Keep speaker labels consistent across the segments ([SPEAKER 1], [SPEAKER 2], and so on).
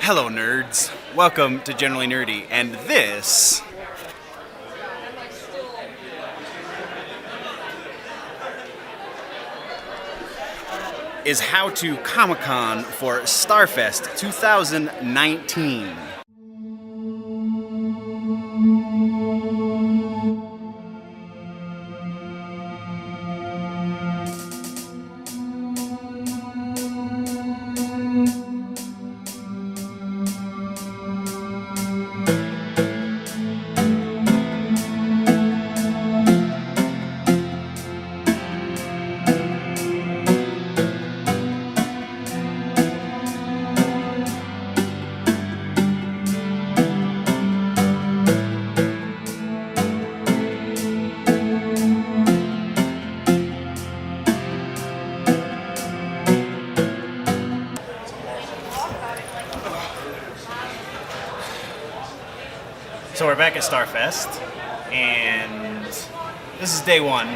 [SPEAKER 1] Hello nerds, welcome to Generally Nerdy, and this is How to Comic-Con for StarFest 2019. So we're back at StarFest, and this is day one.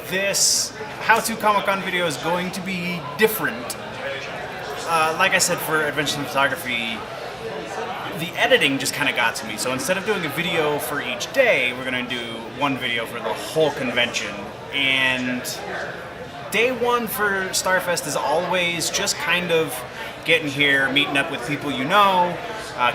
[SPEAKER 1] This How to Comic-Con video is going to be different. Like I said, for Adventures in Photography, the editing just kind of got to me. So instead of doing a video for each day, we're going to do one video for the whole convention. And day one for StarFest is always just kind of getting here, meeting up with people you know,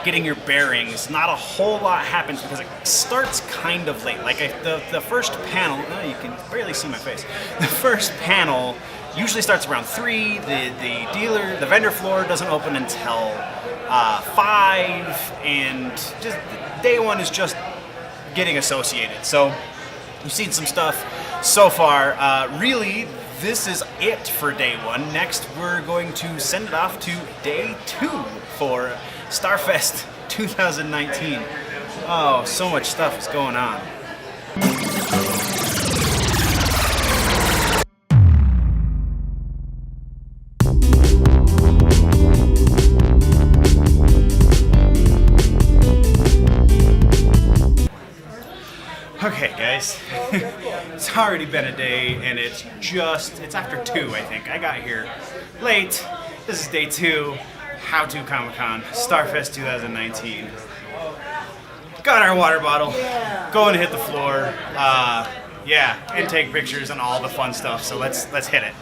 [SPEAKER 1] getting your bearings. Not a whole lot happens because it starts kind of late. Like the first panel, oh, you can barely see my face. The first panel usually starts around 3. The vendor floor doesn't open until 5, and just day one is just getting associated. So you've seen some stuff so far. Really, this is it for day one. Next, we're going to send it off to day 2 for StarFest 2019. Oh, so much stuff is going on. Okay, guys, it's already been a day, and it's after 2, I think. I got here late. This is day 2, How to Comic-Con, StarFest 2019. Got our water bottle, going to hit the floor, and take pictures and all the fun stuff, so let's hit it.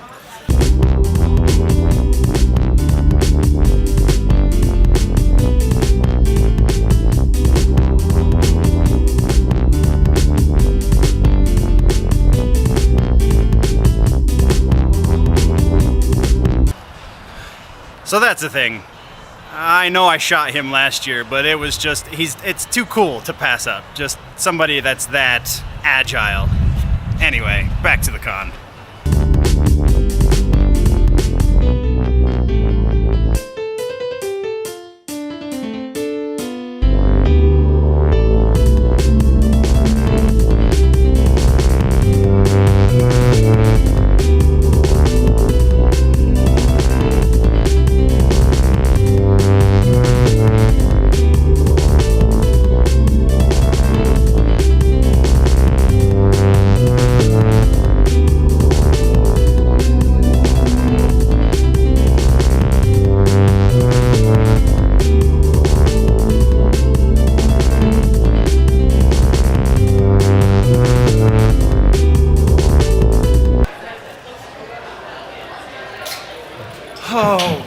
[SPEAKER 1] So that's the thing. I know I shot him last year, but it was just, it's too cool to pass up. Just somebody that's that agile. Anyway, back to the con.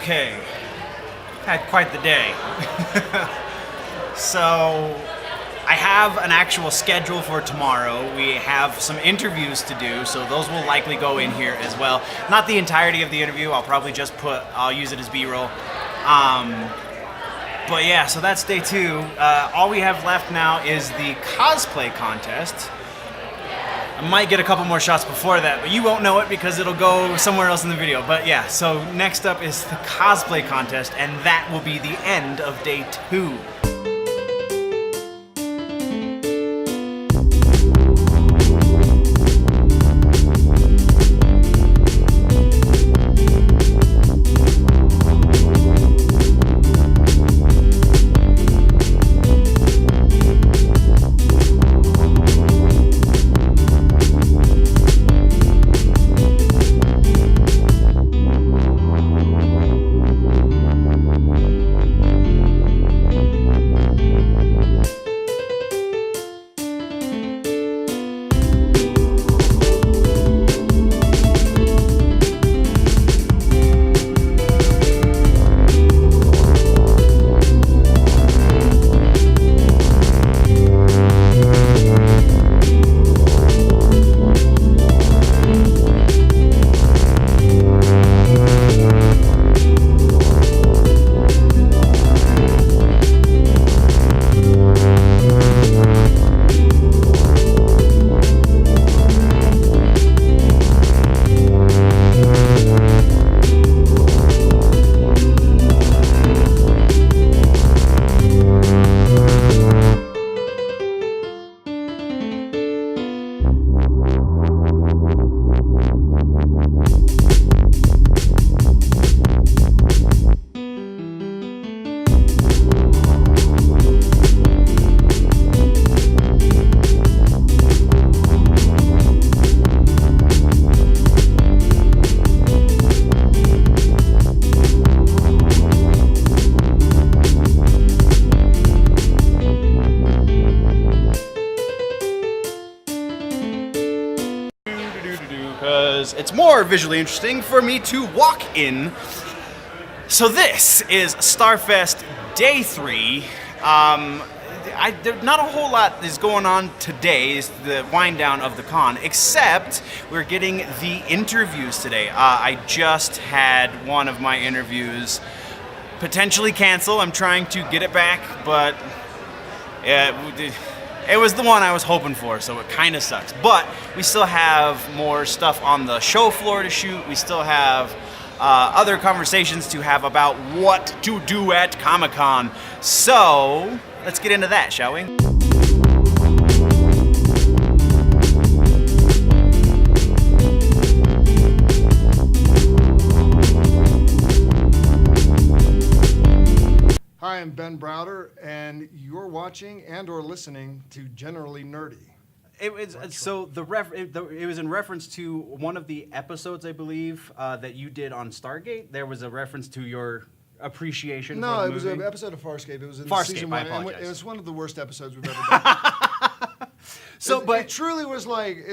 [SPEAKER 1] Okay, had quite the day. So I have an actual schedule for tomorrow. We have some interviews to do, so those will likely go in here as well. Not the entirety of the interview, I'll use it as B-roll. But yeah, so that's day 2. All we have left now is the cosplay contest. I might get a couple more shots before that, but you won't know it because it'll go somewhere else in the video. But yeah, so next up is the cosplay contest, and that will be the end of day 2. more visually interesting for me to walk in. So this is StarFest Day 3. Not a whole lot is going on today, is the wind down of the con, except we're getting the interviews today. I just had one of my interviews potentially cancel. I'm trying to get it back, but it was the one I was hoping for, so it kind of sucks. But we still have more stuff on the show floor to shoot. We still have other conversations to have about what to do at Comic-Con. So let's get into that, shall we?
[SPEAKER 2] Hi, I'm Ben Browder, and you're watching and or listening to Generally Nerdy.
[SPEAKER 1] It was it was in reference to one of the episodes, I believe, that you did on Stargate. There was a reference to your appreciation.
[SPEAKER 2] No,
[SPEAKER 1] for the
[SPEAKER 2] it was
[SPEAKER 1] movie.
[SPEAKER 2] an episode of Farscape. It was in
[SPEAKER 1] Farscape,
[SPEAKER 2] season
[SPEAKER 1] I
[SPEAKER 2] one.
[SPEAKER 1] apologize.
[SPEAKER 2] It was one of the worst episodes we've ever done. It truly was like it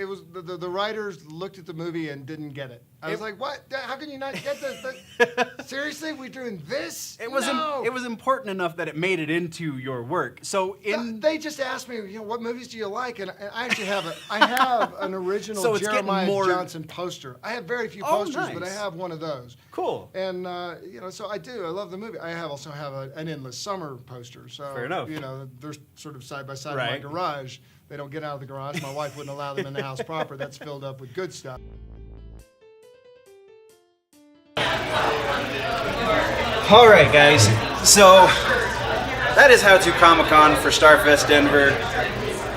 [SPEAKER 2] was the writers looked at the movie and didn't get it. I was like, what? How can you not get this? Seriously, we're doing this?
[SPEAKER 1] It was important enough that it made it into your work. So
[SPEAKER 2] they just asked me, what movies do you like? And I actually have an original
[SPEAKER 1] So it's
[SPEAKER 2] Jeremiah
[SPEAKER 1] getting more...
[SPEAKER 2] Johnson poster. I have very few posters,
[SPEAKER 1] nice.
[SPEAKER 2] but I have one of those.
[SPEAKER 1] Cool.
[SPEAKER 2] And so I do. I love the movie. I also have an Endless Summer poster. So
[SPEAKER 1] fair enough.
[SPEAKER 2] They're sort of side by side
[SPEAKER 1] Right.
[SPEAKER 2] in my garage. They don't get out of the garage. My wife wouldn't allow them in the house proper. That's filled up with good stuff.
[SPEAKER 1] All right, guys. So that is How to Comic-Con for StarFest Denver.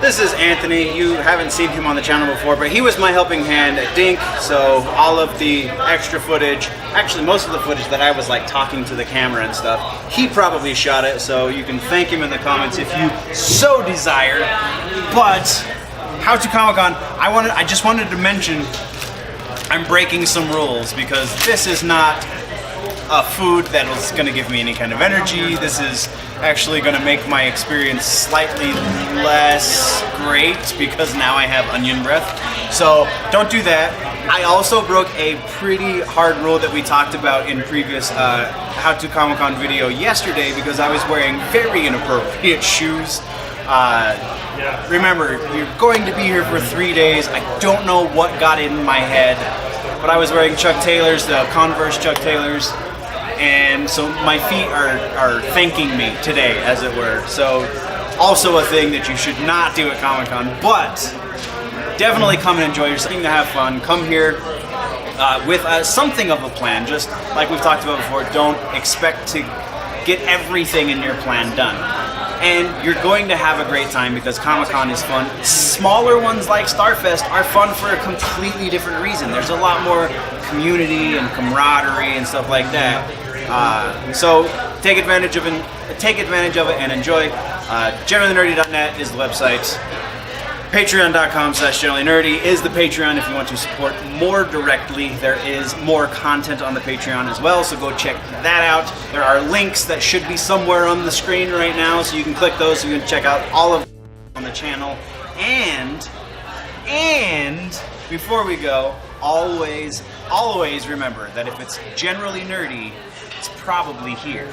[SPEAKER 1] This is Anthony. You haven't seen him on the channel before, but he was my helping hand at Dink. So all of the extra footage, actually most of the footage that I was like talking to the camera and stuff, he probably shot it. So you can thank him in the comments if you so desire. But How to Comic-Con, I just wanted to mention I'm breaking some rules because this is not a food that is going to give me any kind of energy. This is actually going to make my experience slightly less great because now I have onion breath. So don't do that. I also broke a pretty hard rule that we talked about in previous How to Comic-Con video yesterday because I was wearing very inappropriate shoes. Remember, you're going to be here for 3 days. I don't know what got in my head, but I was wearing Chuck Taylors, the Converse Chuck Taylors. And so my feet are thanking me today, as it were. So also a thing that you should not do at Comic-Con, but definitely come and enjoy yourself, to have fun. Come here with something of a plan, just like we've talked about before. Don't expect to get everything in your plan done. And you're going to have a great time because Comic-Con is fun. Smaller ones like StarFest are fun for a completely different reason. There's a lot more community and camaraderie and stuff like that. So take advantage of it and enjoy. GenerallyNerdy.net is the website. Patreon.com/GenerallyNerdy is the Patreon if you want to support more directly. There is more content on the Patreon as well, so go check that out. There are links that should be somewhere on the screen right now, so you can click those so you can check out all of them on the channel. And before we go, always remember that if it's generally nerdy, it's probably here.